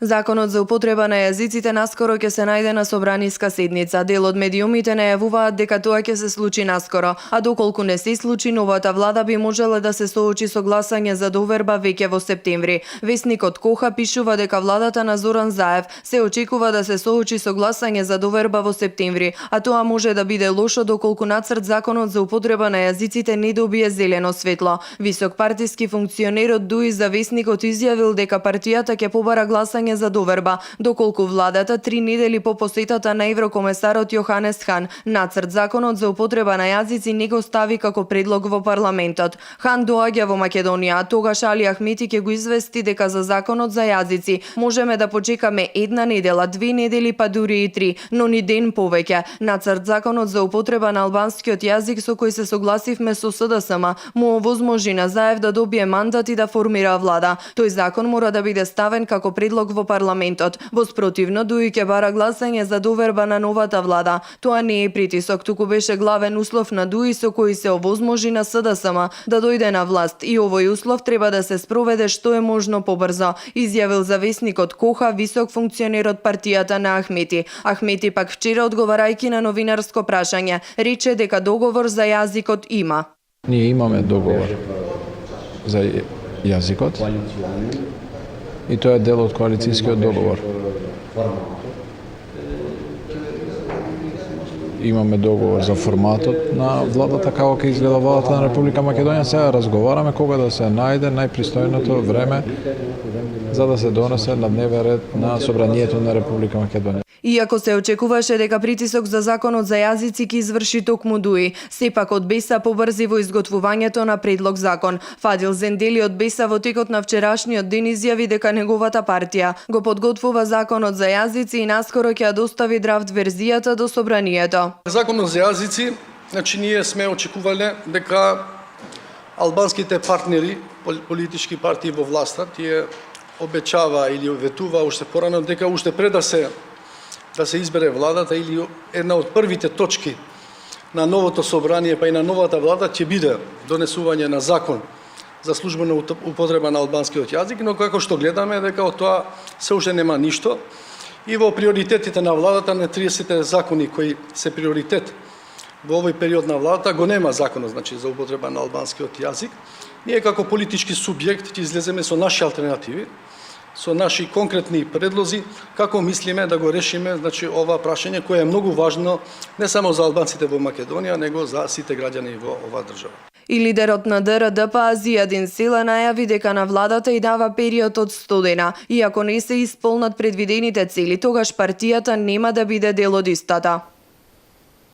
Законот за употреба на јазиците наскоро ќе се најде на собраниска седница. Дел од медиумите најавуваат дека тоа ќе се случи наскоро, а доколку не се случи, новата влада би можела да се соочи со гласање за доверба веќе во септември. Весникот Коха пишува дека владата на Зоран Заев се очекува да се соочи со гласање за доверба во септември, а тоа може да биде лошо доколку нацрт законот за употреба на јазиците не добие зелено светло. Висок партиски функционер од ДУИ за Весникот изјавил дека партијата ќе побара гласање за доверба, доколку владата 3 недели по посетата на еврокомесарот Јоханес Хан нацрт законот за употреба на јазици не го стави како предлог во парламентот. Хан доаѓа во Македонија, а тогаш Али Ахмети ќе го извести дека за законот за јазици можеме да почекаме 1 недела, 2 недели, па дури и 3, но ни ден повеќе. Нацрт законот за употреба на албанскиот јазик со кој се согласивме со СДСМ му овозможи на Заев да добие мандат и да формира влада. Тој закон мора да биде ставен како предлог во парламентот. Во спротивно, ДУИ ќе бара гласање за доверба на новата влада. Тоа не е притисок, туку беше главен услов на ДУИ со кој се овозможи на СДСМ да дојде на власт и овој услов треба да се спроведе што е можно побрзо, изјавил за Весникот Коха висок функционер од партијата на Ахмети. Ахмети пак вчера одговарајќи на новинарско прашање, рече дека договор за јазикот има. Ние имаме договор за јазикот и тоа е дел од коалицијскиот договор. Имаме договор за форматот на владата, како ќе изгледа владата на Република Македонија. Сега разговараме кога да се најде најпристојното време за да се донесе на дневен ред на собранието на Република Македонија. Иако се очекуваше дека притисок за законот за јазици ќе изврши токму ДУИ, сепак од БЕСА побрзи во изготвувањето на предлог закон. Фадил Зендели од БЕСА во текот на вчерашниот ден изјави дека неговата партија го подготвува законот за јазици и наскоро ќе ја достави драфт верзијата до собранието. Законот за јазици, значи ние сме очекувале дека албанските партнери, политички партии во власта, тие обечава или ветува уште порано дека уште пред да се избере владата или една од првите точки на новото собрание па и на новата влада ќе биде донесување на закон за службена употреба на албанскиот јазик, но како што гледаме дека од тоа се уште нема ништо и во приоритетите на владата на 30 закони кои се приоритет во овој период на владата го нема законот значи за употреба на албанскиот јазик. Ние како политички субјект ќе излеземе со наши алтернативи, со наши конкретни предлози како мислиме да го решиме значи ова прашање кое е многу важно не само за албанците во Македонија, него за сите граѓани во оваа држава. И лидерот на ДРДП Зијадин Села најави дека на владата и дава период од 100 дена. И ако не се исполнат предвидените цели, тогаш партијата нема да биде дел од истата.